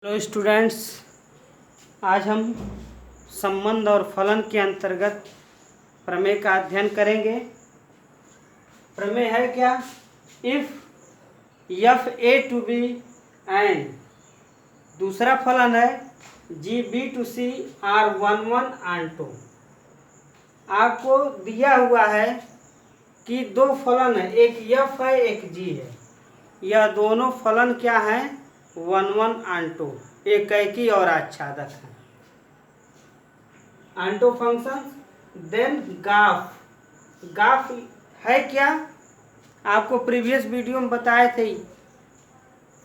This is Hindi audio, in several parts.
हेलो स्टूडेंट्स, आज हम संबंध और फलन के अंतर्गत प्रमेय का अध्ययन करेंगे। प्रमेय है क्या? If F A to B and दूसरा फलन है G B to C are one one and to. आपको दिया हुआ है कि दो फलन है, एक एफ है एक जी है। यह दोनों फलन क्या है? वन वन एंड टू, एकैकी और आच्छादक है। एंटो फंक्शन। देन गाफ है क्या? आपको प्रीवियस वीडियो में बताए थे,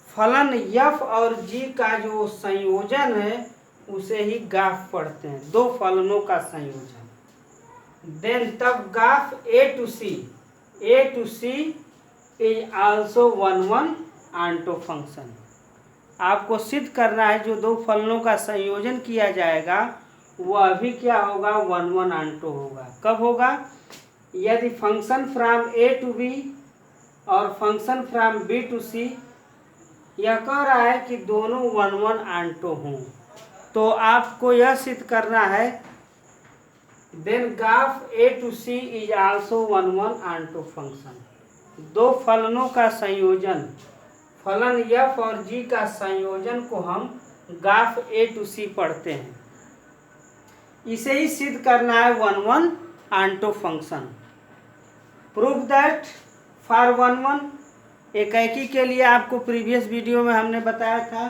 फलन एफ और जी का जो संयोजन है उसे ही गाफ पढ़ते हैं, दो फलनों का संयोजन। देन तब gof A to C is also one one onto function. आपको सिद्ध करना है जो दो फलनों का संयोजन किया जाएगा वह भी क्या होगा? वन वन एंटो होगा। कब होगा? यदि function from A to B और function from B to C यह कह रहा है कि दोनों वन वन एंटो हों, तो आपको यह सिद्ध करना है then gof A to C is also one one onto function. दो फलनों का संयोजन, फलन एफ और जी का संयोजन को हम गाफ ए टू सी पढ़ते हैं। इसे ही सिद्ध करना है one one onto function. Proof that for one one एकैकी के लिए आपको प्रीवियस वीडियो में हमने बताया था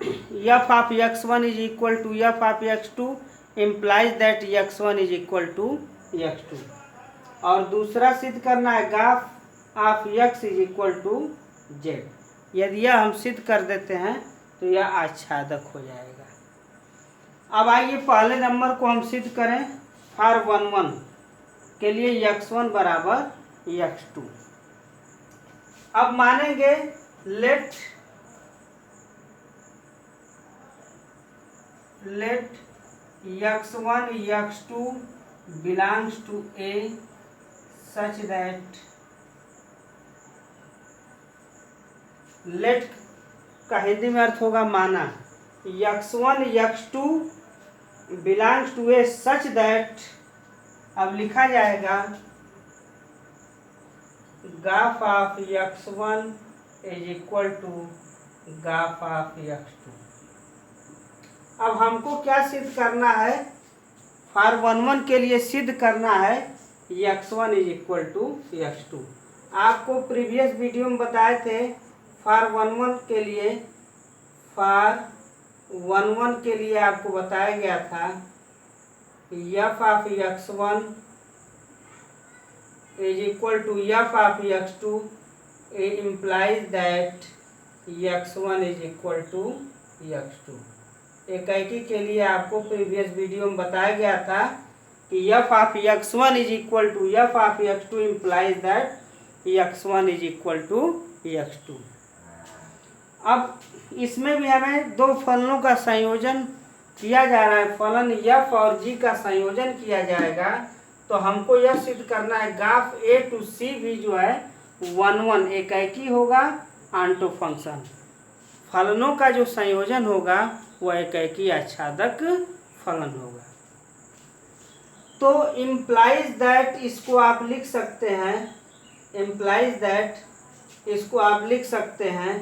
F of X one is equal to F of X two implies that X one is equal to X two. और दूसरा सिद्ध करना है gof of X is equal to Z. यदि यह हम सिद्ध कर देते हैं तो यह आच्छादक हो जाएगा। अब आइए पहले नंबर को हम सिद्ध करें। फॉर वन वन के लिए एक्स वन बराबर एक्स टू। अब मानेंगे let X one X two belongs to A such that let का हिंदी में अर्थ होगा माना, X one X two belongs to A such that. अब लिखा जाएगा gof of X one is equal to gof of X two. अब हमको क्या सिद्ध करना है? फॉर वन वन के लिए सिद्ध करना है X one is equal to X two. आपको प्रीवियस वीडियो में बताए थे फॉर वन वन के लिए आपको बताया गया था F of X one is equal to F of X two implies that X one is equal to X two. एकैकी के लिए आपको प्रीवियस वीडियो में बताया गया था कि F of X one is equal to F of X two implies that X one is equal to X two. अब इसमें भी हमें दो फलनों का संयोजन किया जा रहा है, फलन एफ और जी का संयोजन किया जाएगा। तो हमको यह सिद्ध करना है गाफ ए टू सी भी जो है वन वन एकैकी होगा एंटो फंक्शन। फलनों का जो संयोजन होगा वह एकैकी आच्छादक फलन होगा। तो इम्प्लाइज दैट इसको आप लिख सकते हैं, इम्प्लाइज दैट इसको आप लिख सकते हैं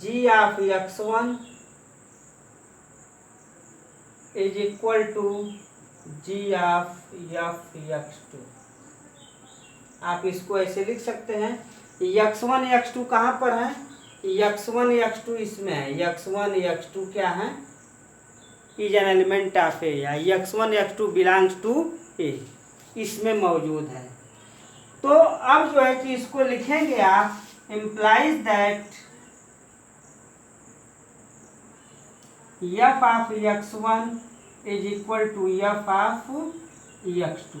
G of X one is equal to G of F X two. आप इसको ऐसे लिख सकते हैं। एक्स वन एक्स टू कहाँ पर है? एक्स वन एक्स टू इसमें है। एक्स वन एक्स टू क्या है? Is an element of A, या X one X two belongs to A, इसमें मौजूद है। तो अब जो है कि इसको लिखेंगे आप implies that F of X one is equal to F of X two.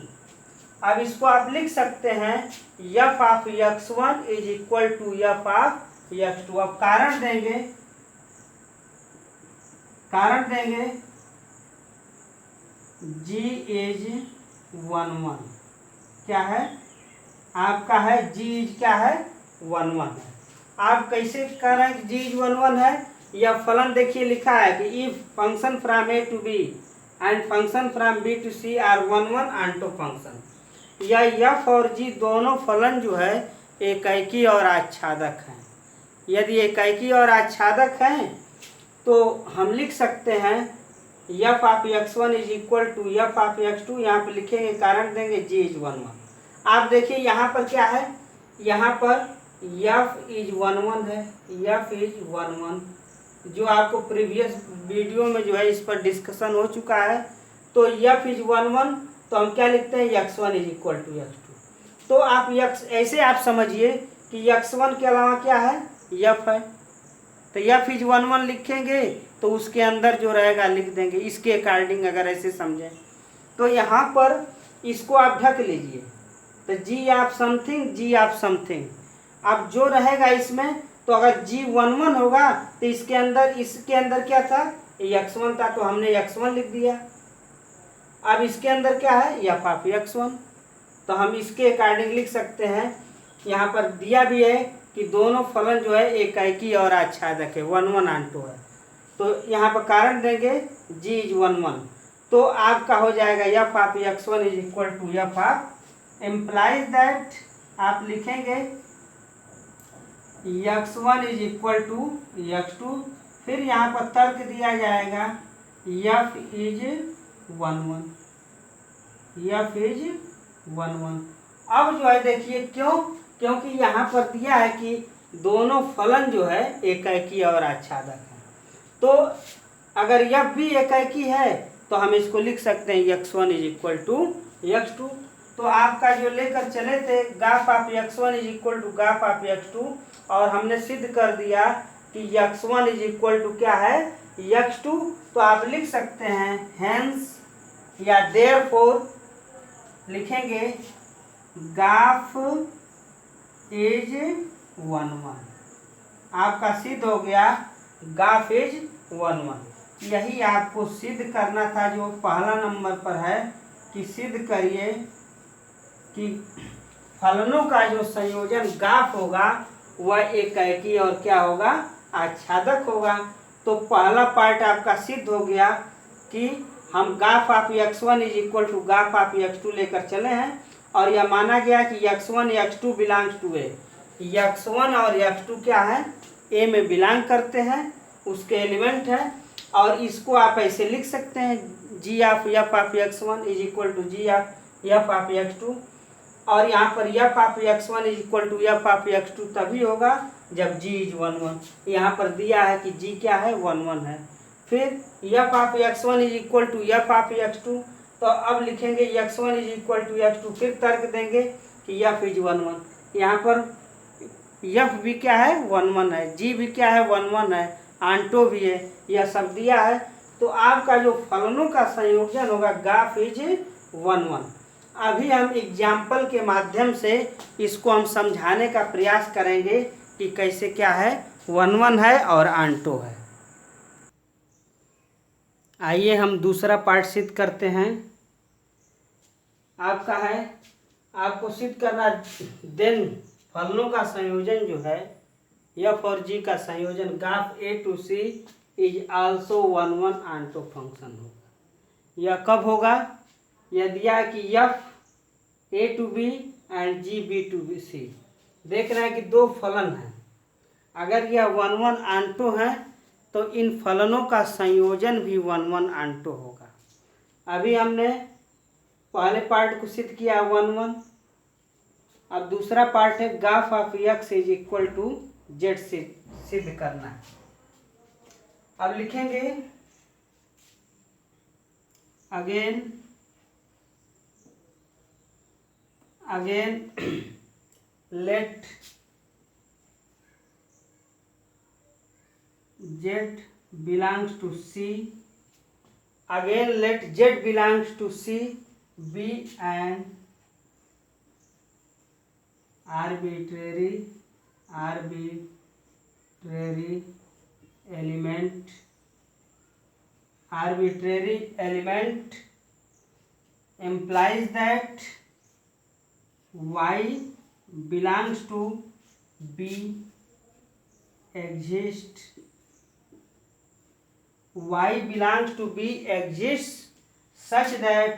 अब इसको आप लिख सकते हैं F of X one is equal to F of X two. अब कारण देंगे जी इज वन वन क्या है? आपका है जी इज क्या है? वन वन है। आप कैसे कर रहे हैं कि जी इज 1 1 है, या फलन देखिए लिखा है कि if function from A to B and function from B to C are 1 1 onto function, या एफ और जी दोनों फलन जो है एकैकी और आच्छादक हैं। यदि एकैकी और आच्छादक हैं तो हम लिख सकते हैं F of x1 is equal to F of x2, यहाँ पर लिखेंगे कारण देंगे जी इज 1 1। आप देखिए यहाँ पर क्या है, यहाँ पर एफ इज 1 1 है, एफ इज 1 1 जो आपको प्रीवियस वीडियो में जो है इस पर डिस्कशन हो चुका है। तो एफ इज 1 1 तो हम क्या लिखते हैं x1 is equal to x2। तो आप ऐसे आप समझिए कि x1 के अलावा क्या है, एफ है, तो एफ इज 1 1 लिखेंगे तो उसके अंदर जो रहेगा लिख देंगे, इसके अकॉर्डिंग अगर ऐसे समझें। तो यहाँ पर इसको आप ढक लीजिए, तो जी आप समथिंग, जी आप समथिंग, अब जो रहेगा इसमें, तो अगर जी 1 1 होगा तो इसके अंदर क्या था, x1 था, तो हमने x1 लिख दिया। अब इसके अंदर क्या है, एफ ऑफ x1, तो हम इसके अकॉर्डिंग लिख सकते हैं। यहाँ पर दिया भी है कि दोनों फलन जो है एकैकी और आच्छादक है, 1 1 आंटो है, तो यहाँ पर कारण देंगे जी इज 1 1। तो आपका हो जाएगा F of x1 is equal to F of, implies that आप लिखेंगे x1 is equal to x2, फिर यहाँ पर तर्क दिया जाएगा एफ इज 1 1, एफ इज 1 1। अब जो है देखिए क्यों, क्योंकि यहाँ पर दिया है कि दोनों फलन जो है एकैकी और आच्छादक है। तो अगर एफ भी एकैकी है तो हम इसको लिख सकते हैं x1 is equal to x2। तो आपका जो लेकर चले थे gof of x1 is equal to gof of x2, और हमने सिद्ध कर दिया कि x1 इज इक्वल टू क्या है, x2। तो आप लिख सकते हैं हेंस या देयरफॉर लिखेंगे गाफ इज 1 1, आपका सिद्ध हो गया गाफ इज 1 1। यही आपको सिद्ध करना था जो पहला नंबर पर है कि सिद्ध करिए कि फलनों का जो संयोजन गाफ होगा वह एकैकी और क्या होगा, आच्छादक होगा। तो पहला पार्ट आपका सिद्ध हो गया कि हम gof of x1 is equal to gof of x2 लेकर चले हैं, और यह माना गया कि x1 x2 belongs to A, x1 और x2 क्या है, ए में बिलोंग करते हैं, उसके एलिमेंट है। और इसको आप ऐसे लिख सकते हैं G of F of x1 is equal to G of F of x2, और यहाँ पर F of x1 is equal to F of x2 तभी होगा जब जी इज 1 1। यहाँ पर दिया है कि जी क्या है, 1 1 है। फिर f of x1 is equal to F of x2, तो अब लिखेंगे x1 is equal to x2, फिर तर्क देंगे कि एफ इज 1 1। यहाँ पर एफ भी क्या है, 1 1 है, जी भी क्या है, 1 1 है, आंटो भी है, यह सब दिया है। तो आपका जो फलनों का संयोजन होगा गाफ इज 1 1। अभी हम एग्जाम्पल के माध्यम से इसको हम समझाने का प्रयास करेंगे कि कैसे क्या है, 1 1 है और आंटो है। आइए हम दूसरा पार्ट सिद्ध करते हैं। आपका है, आपको सिद्ध करना देन फलनों का संयोजन जो है एफ और जी का संयोजन gof A to C is also 1 1 onto function होगा। यह कब होगा, यह दिया कि F A to B and G B to B C. देख रहे हैं कि दो फलन हैं, अगर यह 1 1 आंटो है तो इन फलनों का संयोजन भी 1 1 आंटो होगा। अभी हमने पहले पार्ट को सिद्ध किया 1 1, अब दूसरा पार्ट है gof of X is equal to Z से सिद्ध करना है। अब लिखेंगे again let z belongs to C, again let z belongs to C be an arbitrary element implies that y belongs to B exist, y belongs to b exists such that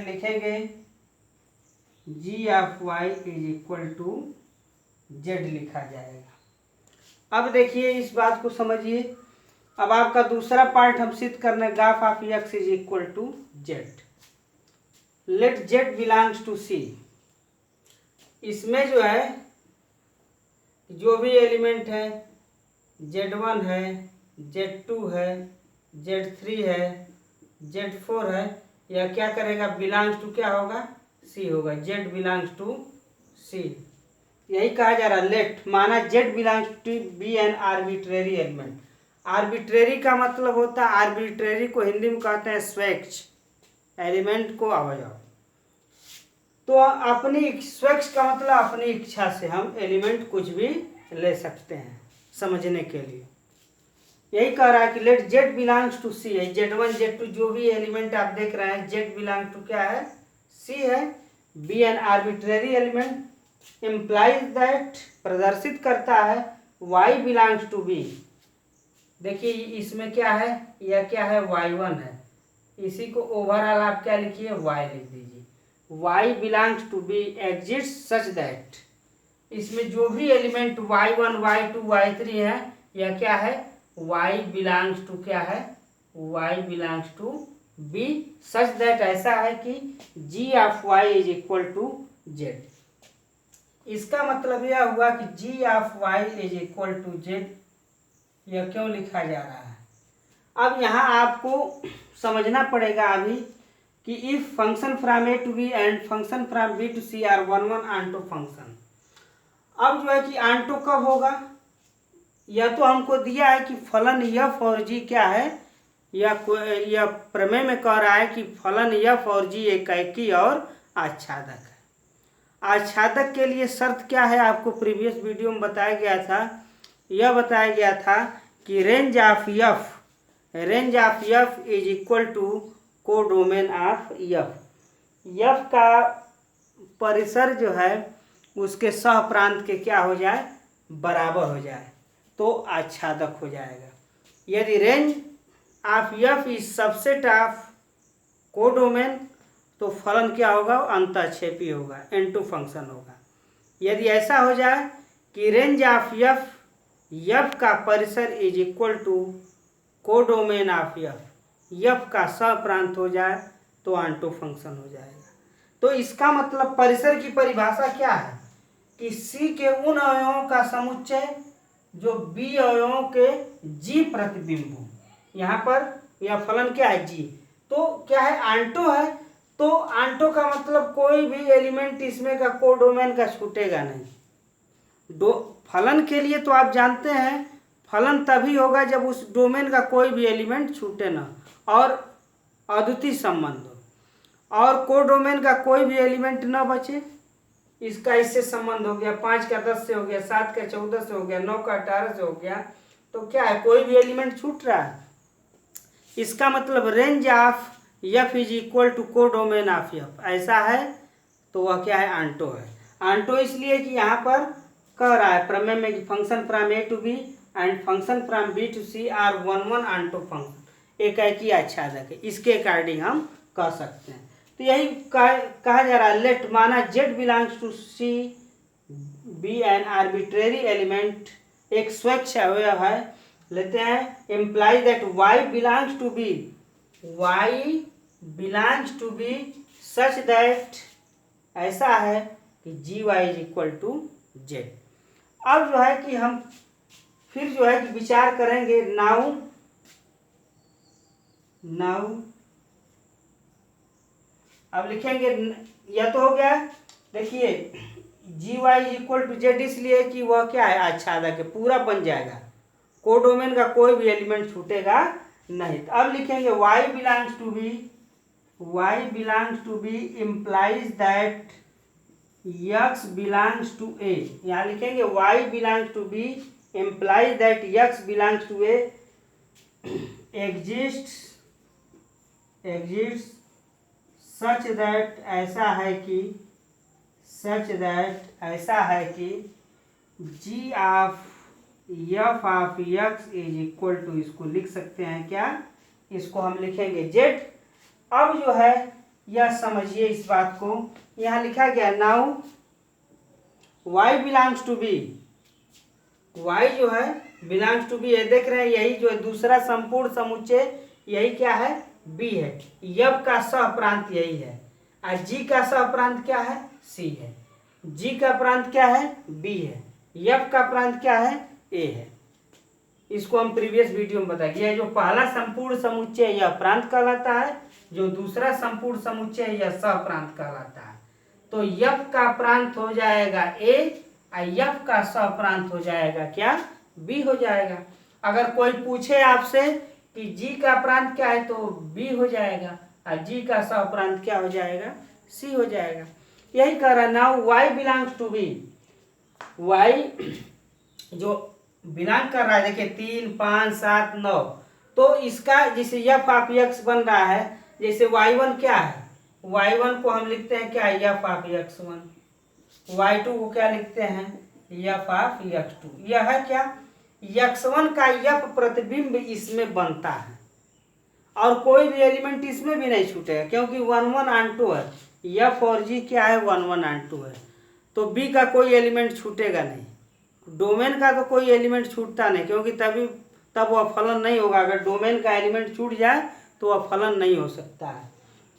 लिखेंगे g of y is equal to z लिखा जाएगा। अब देखिए इस बात को समझिए। अब आपका दूसरा पार्ट हम सिद्ध करने graph of x is equal to z. Let z belongs to c। इसमें जो है जो भी एलिमेंट है z1 है, z2 है, z3 है, z4 है, यह क्या करेगा, बिलोंग्स टू क्या होगा, c होगा। z बिलोंग्स टू c, यही कहा जा रहा है। लेट माना z belongs to be an arbitrary element. Arbitrary का मतलब होता है, आर्बिट्रेरी को हिंदी में कहते हैं स्वैच्छ, एलिमेंट को अवयव। तो अपनी स्वैच्छ का मतलब अपनी इच्छा से हम एलिमेंट कुछ भी ले सकते हैं समझने के लिए। यही कह रहा है कि let z belongs to c है। z1 z2 जो भी एलिमेंट आप देख रहे हैं z बिलोंग टू क्या है, c है। Be an arbitrary element implies that प्रदर्शित करता है y बिलोंग्स टू b। देखिए इसमें क्या है, यह क्या है, y1 है। इसी को ओवरऑल आप क्या लिखिए, y लिख दीजिए। y belongs to b exist such that, इसमें जो भी एलिमेंट y1 y2 y3 है यह क्या है, y बिलोंग्स टू क्या है, y belongs to b such that ऐसा है कि g of y is equal to z। इसका मतलब यह हुआ कि g of y is equal to z। यह क्यों लिखा जा रहा है, अब यहाँ आपको समझना पड़ेगा अभी कि if function from A to B and function from B to C are one onto function. अब जो है कि आंटो कब होगा, यह तो हमको दिया है कि फलन एफ और जी क्या है, यह प्रमेय में कह रहा है कि फलन एफ और जी एकाकी और आच्छादक है। आच्छादक के लिए शर्त क्या है, आपको प्रीवियस वीडियो में बताया गया था। यह बताया गया था कि range of f is equal to codomain of f का परिसर जो है उसके सह प्रांत के क्या हो जाए, बराबर हो जाए तो आच्छादक हो जाएगा। यदि range of f is subset of codomain तो फलन क्या होगा, अंतःक्षेपी होगा, एंटो फंक्शन होगा। यदि ऐसा हो जाए कि रेंज ऑफ एफ का परिसर is equal to codomain of f का सह प्रांत हो जाए तो आंटो फंक्शन हो जाएगा। तो इसका मतलब परिसर की परिभाषा क्या है कि C के उन अवयवों का समुच्चय जो B अवयवों के G प्रतिबिंब हो। यहाँ पर यह फलन क्या है, G, तो क्या है, आंटो है। तो आंटो का मतलब कोई भी एलिमेंट इसमें का कोडोमेन का छूटेगा नहीं। फलन के लिए तो आप जानते हैं फलन तभी होगा जब उस डोमेन का कोई भी एलिमेंट छूटे ना और अद्वितीय संबंध हो, और कोडोमेन का कोई भी एलिमेंट न बचे। इसका इससे संबंध हो गया, 5 का 10 से हो गया, 7 का 14 से हो गया, 9 का 18 से हो गया, तो क्या है, कोई भी एलिमेंट छूट रहा है। इसका मतलब range of f is equal to codomain of f, ऐसा है तो वह क्या है, आंटो है। आंटो इसलिए कि यहाँ पर कह रहा है प्रमेय में कि function from A to B and function from B to C are one onto function, एकाकी आच्छादक है। इसके अकॉर्डिंग हम कह सकते हैं। तो यही कहा जा रहा है, लेट माना z belongs to C be an arbitrary element, एक स्वैच्छ अवयव है, लेते हैं। Imply that y belongs to B such that ऐसा है कि G Y is equal to Z. अब जो है कि हम फिर जो है कि विचार करेंगे नाउ अब लिखेंगे, यह तो हो गया। देखिए G Y is equal to Z इसलिए कि वह क्या है, आच्छादक है, पूरा बन जाएगा, कोडोमेन का कोई भी एलिमेंट छूटेगा नहीं। तो अब लिखेंगे y belongs to B implies that x belongs to a। यहाँ लिखेंगे y belongs to B implies that x belongs to a exist such that ऐसा है कि सच दैट ऐसा है कि G of F of X is equal to, इसको लिख सकते हैं क्या, इसको हम लिखेंगे जेड। अब जो है यह समझिए इस बात को, यहाँ लिखा गया now y belongs to b, y जो है बिलोंग्स टू बी, ये देख रहे हैं यही जो है दूसरा संपूर्ण समुच्चय यही क्या है, b है। f का सह प्रांत यही है और g का सह प्रांत क्या है, c है। g का प्रांत क्या है, b है। f का प्रांत क्या है, a है। इसको हम प्रीवियस वीडियो में बताएंगे। यह जो पहला संपूर्ण समुच्चय यह प्रांत कहलाता है, जो दूसरा संपूर्ण समुच्चय यह सह प्रांत कहलाता है। तो f का प्रांत हो जाएगा a और f का सह प्रांत हो जाएगा क्या, b हो जाएगा। अगर कोई पूछे आपसे कि g का प्रांत क्या है तो b हो जाएगा और g का सह प्रांत क्या हो जाएगा, c हो जाएगा। यही कह रहा now y belongs to b, y जो बिलोंग कर रहा है देखिए 3 5 7 9, तो इसका जैसे f ऑफ x बन रहा है, जैसे y1 क्या है, y1 को हम लिखते हैं क्या, f ऑफ x1, y2 को क्या लिखते हैं, f ऑफ x2। यह है क्या, x1 का f प्रतिबिंब इसमें बनता है और कोई भी एलिमेंट इसमें भी नहीं छूटेगा क्योंकि 1 1 और 2 है। f और g क्या है, 1 1 और 2 है, तो b का कोई एलिमेंट छूटेगा नहीं। डोमेन का तो कोई एलिमेंट छूटता नहीं क्योंकि तब वह फलन नहीं होगा। अगर डोमेन का एलिमेंट छूट जाए तो वह फलन नहीं हो सकता है।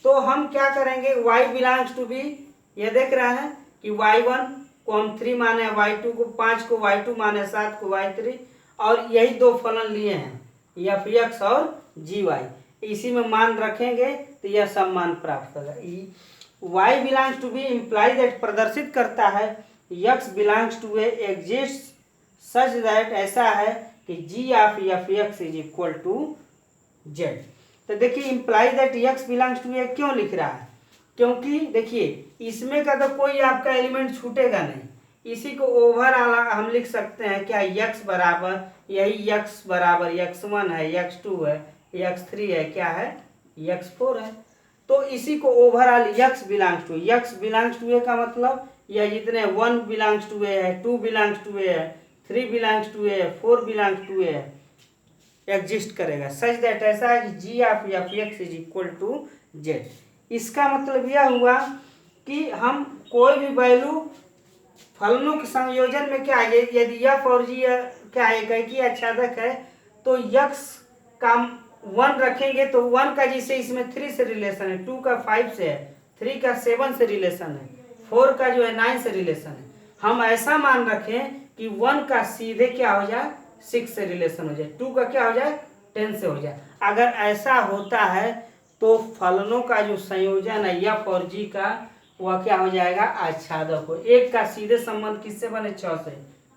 तो हम क्या करेंगे, y बिलोंग्स टू बी, ये देख रहे हैं कि y1 को हम 3 माने, y2 को 5 को y2 माने, 7 को y3, और यही दो फलन लिए हैं f(x) और gy। इसी में मान रखेंगे तो यह सब मान प्राप्त होगा। y belongs to B imply that प्रदर्शित करता है x belongs to A exist such that ऐसा है कि g of f(x) is equal to z। तो देखिए imply that x belongs to A क्यों लिख रहा है, क्योंकि देखिए इसमें का तो कोई आपका एलिमेंट छूटेगा नहीं। इसी को ओवरऑल हम लिख सकते हैं क्या, x बराबर यही x बराबर x1 है, x2 है, x3 है, क्या है, x4 है। तो इसी को ओवरऑल x बिलोंग्स टू ए का मतलब यह जितने 1 बिलोंग्स टू ए है, 2 बिलोंग्स टू ए है, 3 बिलोंग्स टू ए है, 4 बिलोंग्स टू ए है, एग्जिस्ट करेगा। सच दैट ऐसा है कि g of f(x) is equal to z। इसका मतलब यह हुआ कि हम कोई भी वैल्यू फलनों के संयोजन में क्या है, यदि f और g क्या है, एक ही आच्छादक है, तो x का 1 रखेंगे तो 1 का जैसे इसमें 3 से रिलेशन है, 2 का 5 से है, 3 का 7 से रिलेशन है, 4 का जो है 9 से रिलेशन है। हम ऐसा मान रखें कि 1 का सीधे क्या हो जाए, 6 से रिलेशन हो जाए, 2 का क्या हो जाए, 10 से हो जाए। अगर ऐसा होता है तो फलनों का जो संयोजन है f और g का वह क्या हो जाएगा, आच्छादक हो। 1 का सीधे संबंध किससे बने, 6 से,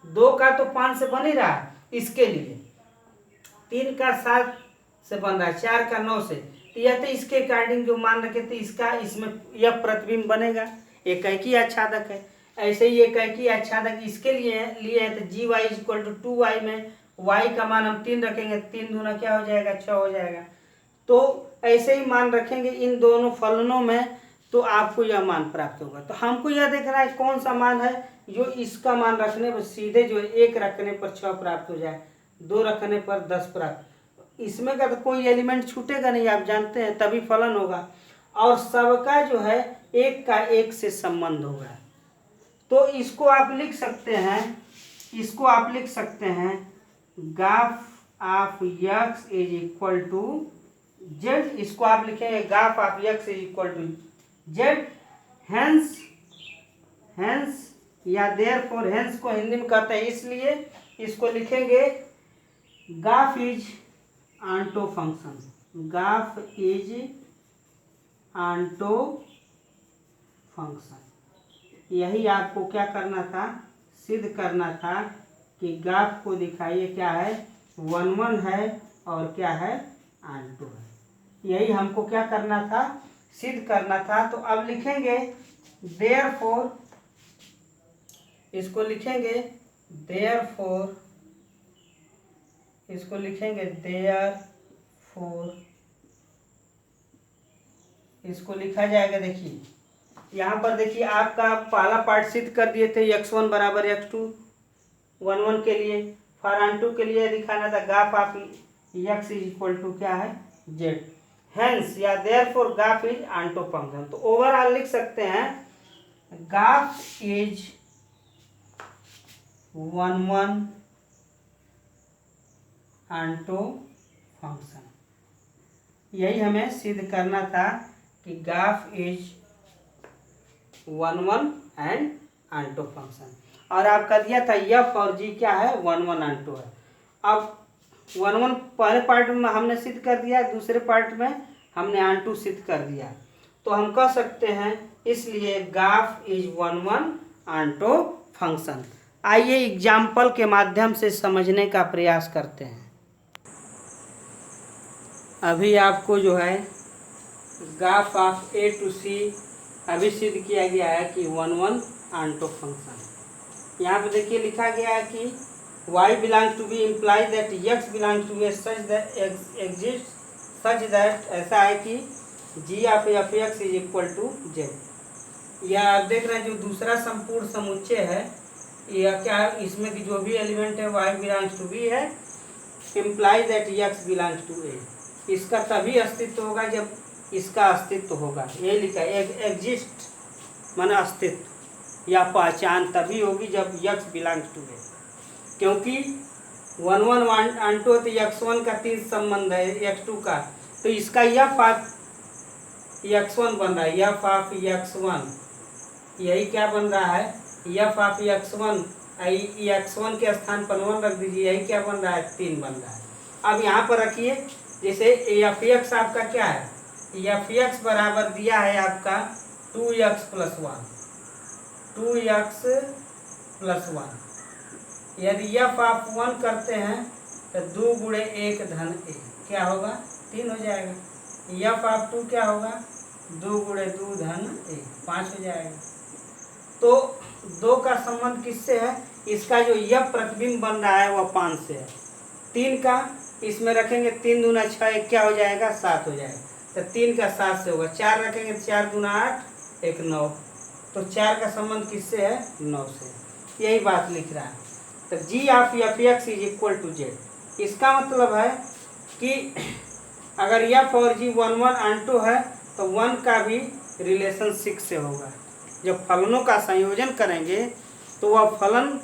2 का तो 5 से बन ही रहा है इसके लिए, 3 का 7 से बन रहा है, 4 का 9 से, तो यह तो इसके अकॉर्डिंग जो मान रखे तो इसका इसमें यह प्रतिबिंब बनेगा, एक ही आच्छादक है। ऐसे ही एक ही आच्छादक इसके लिए है तो G Y is equal to 2y में y का मान हम 3 रखेंगे, 3 दूना क्या हो जाएगा, 6 हो जाएगा। तो ऐसे ही मान रखेंगे इन दोनों फलनों में तो आपको यह मान प्राप्त होगा। तो हमको यह देखना है कौन सा मान है जो इसका मान रखने पर सीधे जो 1 रखने पर 6 प्राप्त हो जाए, 2 रखने पर 10 प्राप्त। इसमें का तो कोई एलिमेंट छूटेगा नहीं, आप जानते हैं, तभी फलन होगा। और सबका जो है 1 का 1 से संबंध होगा। तो इसको आप लिख सकते हैं, gof of x is equal to z। इसको आप लिखेंगे gof of x is equal to z। Hence या देयरफॉर, हेंस को हिंदी में कहते हैं, इसलिए इसको लिखेंगे gof is onto function. Gof is onto function. यही आपको क्या करना था, सिद्ध करना था कि गाफ को दिखाइए क्या है, 1 1 है और क्या है, ऑन्टो है। यही हमको क्या करना था, सिद्ध करना था। तो अब लिखेंगे देयरफॉर, इसको लिखेंगे देयरफॉर, इसको लिखेंगे देयरफॉर, इसको लिखा जाएगा, देखिए यहाँ पर देखिए आपका पहला पार्ट सिद्ध कर दिए थे x1 बराबर x2 1 के लिए। फॉर n2 के लिए दिखाना था graph of x is equal to क्या है z। हेंस या therefore graph is onto function. तो ओवरऑल लिख सकते हैं ग्राफ इज 1 ऑनटो फंक्शन। यही हमें सिद्ध करना था कि graph is 1 and onto function. और आपका दिया था एफ और जी क्या है 1 ऑनटो है। अब 1 पहले पार्ट में हमने सिद्ध कर दिया, दूसरे पार्ट में हमने ऑनटो सिद्ध कर दिया। तो हम कह सकते हैं इसलिए ग्राफ इज 1 ऑनटो फंक्शन। आइए एग्जाम्पल के माध्यम से समझने का प्रयास करते हैं। अभी आपको जो है ग्राफ ऑफ ए टू सी अभी सिद्ध किया गया है कि 1 ऑनटो फंक्शन। यहाँ पे देखिए लिखा गया है कि y belongs to B implies that x belongs to A such that exist such that ऐसा है कि g of F x is equal to z. यह आप देख रहे हैं जो दूसरा संपूर्ण समुच्चय है यह क्या है, इसमें की जो भी एलिमेंट है y बिलोंग्स टू बी है implies that x belongs to A. इसका तभी अस्तित्व होगा जब इसका अस्तित्व होगा। ये लिखा है एग्जिस्ट माने अस्तित्व या पहचान तभी होगी जब x बिलोंग्स टू ए। क्योंकि 1 ऑनटो तो x1 का 3 संबंध है x2 का, तो इसका एफ ऑफ x1 बन रहा है एफ ऑफ x1। यही क्या बन रहा है एफ ऑफ x1। x1 के स्थान पर 1 रख दीजिए, यही क्या बन रहा है 3 बन रहा है। अब यहाँ पर रखिए जैसे एफ एक्स आपका क्या है एफ एक्स बराबर दिया है आपका 2x प्लस 1 यदि एफ आप 1 करते हैं तो 2 गुणे 1 धन 1 क्या होगा 3 हो जाएगा। एफ आप 2 क्या होगा 2 गुणे 2 धन 1 5 हो जाएगा। तो 2 का संबंध किससे है, इसका जो यह प्रतिबिंब बन रहा है वह 5 से है। 3 का इसमें रखेंगे 3 दूना 6 1 क्या हो जाएगा 7 हो जाएगा। तो 3 का 7 से होगा। 4 रखेंगे 4 दूना 8 1 9। तो 4 का संबंध किससे है 9 से। यही बात लिख रहा है। तो G of F x is equal to Z. इसका मतलब है कि अगर एफ और जी 1 ऑनटो है तो 1 का भी रिलेशन 6 से होगा। जब फलनों का संयोजन करेंगे तो वह फलन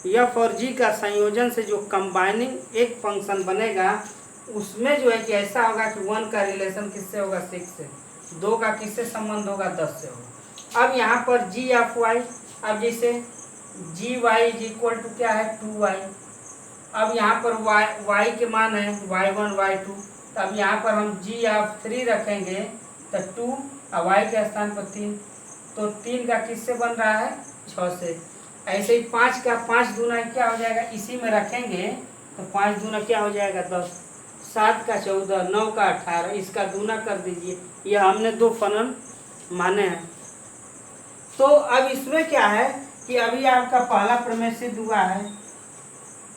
एफ और जी का संयोजन से जो कंबाइनिंग एक फंक्शन बनेगा उसमें जो है कि ऐसा होगा कि 1 का रिलेशन किससे होगा 6 से, 2 का किससे संबंध होगा 10 से होगा। अब यहाँ पर जी ऑफ वाई, अब जैसे जी वाई इज इक्वल टू क्या है 2y। अब यहाँ पर वाई के मान है y1 y2। तो अब यहाँ पर हम जी ऑफ 3 रखेंगे तो 2 और y के स्थान पर 3। तो 3 का किससे बन रहा है 6 से। ऐसे ही 5 का 5 दूना क्या हो जाएगा इसी में रखेंगे तो 5 दूना क्या हो जाएगा 10। 7 का 14 9 का 18 इसका दूना कर दीजिए। यह हमने 2 फलन माने हैं। तो अब इसमें क्या है कि अभी आपका पहला प्रमेय सिद्ध हुआ है।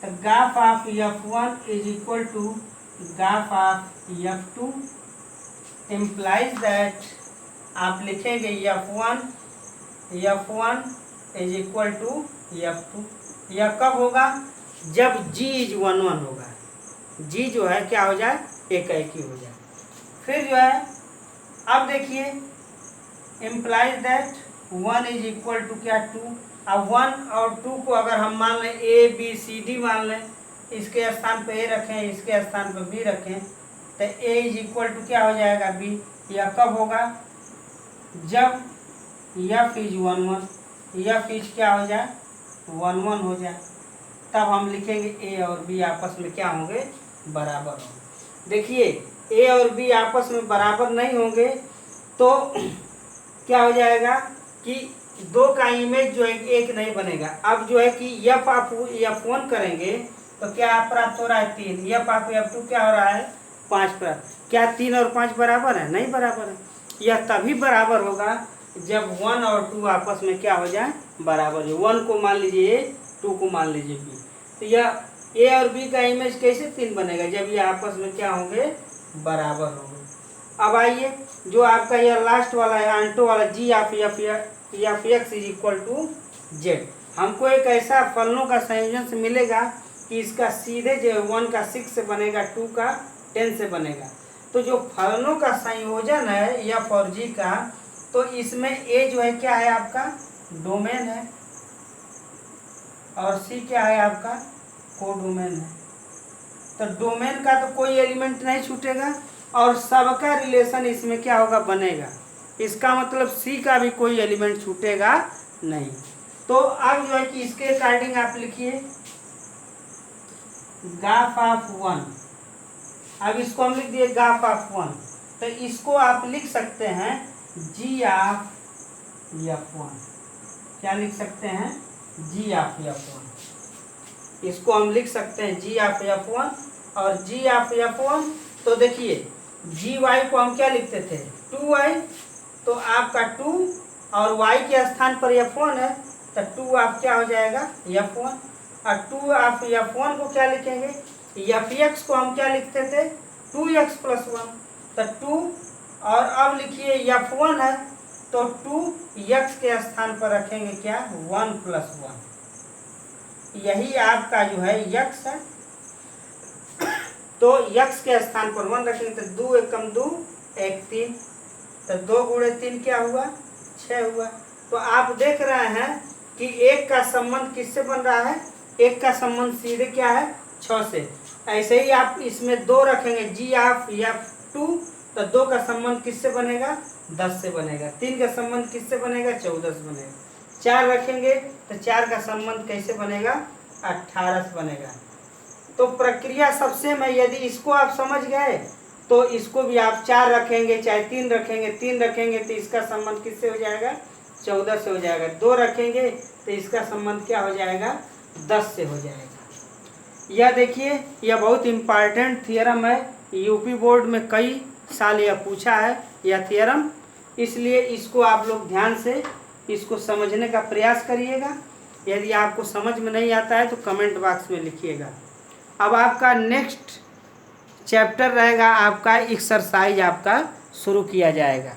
तो graph of f1 is equal to graph of f2 implies that आप लिखेंगे f1 is equal to f2। यह कब होगा जब g इज 1 होगा। g जो है क्या हो जाए एक ही हो जाए। फिर जो है अब देखिए implies that 1 is equal to क्या 2। अब 1 और 2 को अगर हम मान लें ए बी सी डी मान लें, इसके स्थान पर ए रखें इसके स्थान पर बी रखें तो ए इज इक्वल टू क्या हो जाएगा बी। यह कब होगा जब एफ इज 1 एफ इज क्या हो जाए 1 हो जाए। तब हम लिखेंगे ए और बी आपस में क्या होंगे बराबर होंगे। देखिए ए और बी आपस में बराबर नहीं होंगे तो क्या हो जाएगा कि 2 का इमेज जो है एक नहीं बनेगा। अब जो है कि एफ आप f1 करेंगे तो क्या प्राप्त हो रहा है 3। एफ आप f2 क्या हो रहा है 5 प्राप्त। क्या 3 और 5 बराबर है नहीं बराबर है। यह तभी बराबर होगा जब 1 और 2 आपस में क्या हो जाए बराबर हो। 1 को मान लीजिए ए 2 को मान लीजिए बी। तो यह ए और बी का इमेज कैसे 3 बनेगा जब ये आपस में क्या होंगे बराबर होंगे। अब आइए जो आपका यह लास्ट वाला है आंटो वाला G of F x is equal to Z, हमको एक ऐसा फलनों का संयोजन से मिलेगा कि इसका सीधे जो 1 का 6 से बनेगा, 2 का 10 से बनेगा। तो जो फलनों का संयोजन है एफ और जी का, तो इसमें ए जो है क्या है आपका डोमेन है और सी क्या है आपका कोडोमेन है। तो डोमेन का तो कोई एलिमेंट नहीं छूटेगा और सबका रिलेशन इसमें क्या होगा बनेगा, इसका मतलब सी का भी कोई एलिमेंट छूटेगा नहीं। तो अब जो है कि इसके अकॉर्डिंग आप लिखिए ग्राफ ऑफ 1, अब इसको हम लिख दिए ग्राफ ऑफ 1, तो इसको आप लिख सकते हैं जी ऑफ F1, क्या लिख सकते हैं जी ऑफ F1, इसको हम लिख सकते हैं जी ऑफ F1 और जी ऑफ F1। तो देखिए जी वाई को हम क्या लिखते थे 2y, तो आपका 2 और y के स्थान पर F1 है, तो 2 आप क्या हो जाएगा F1, और 2 आप F1 को क्या लिखेंगे Fx को हम क्या लिखते थे 2x + 1, तो 2 और अब लिखिए F1 है तो 2x के स्थान पर रखेंगे क्या 1 + 1, यही आपका जो है x है। तो x के स्थान पर 1 रखेंगे तो 2 × 2 = 3, तो 2 × 3 क्या हुआ 6 हुआ। तो आप देख रहे हैं कि 1 का संबंध किससे बन रहा है, 1 का संबंध सीधे क्या है 6 से। ऐसे ही आप इसमें 2 रखेंगे जी ऑफ F2, तो 2 का संबंध किससे बनेगा 10 से बनेगा, 3 का संबंध किससे बनेगा 14 से बनेगा, 4 रखेंगे तो 4 का संबंध कैसे बनेगा 18 से बनेगा। तो प्रक्रिया सबसे में यदि इसको आप समझ गए तो इसको भी आप 4 रखेंगे चाहे 3 रखेंगे, 3 रखेंगे तो इसका संबंध किससे हो जाएगा 14 से हो जाएगा, 2 रखेंगे तो इसका संबंध क्या हो जाएगा 10 से हो जाएगा। यह देखिए यह बहुत इम्पॉर्टेंट थ्योरम है, यूपी बोर्ड में कई साल यह पूछा है यह थ्योरम, इसलिए इसको आप लोग ध्यान से इसको समझने का प्रयास करिएगा। यदि आपको समझ में नहीं आता है तो कमेंट बॉक्स में लिखिएगा। अब आपका नेक्स्ट चैप्टर रहेगा आपका एक्सरसाइज आपका शुरू किया जाएगा।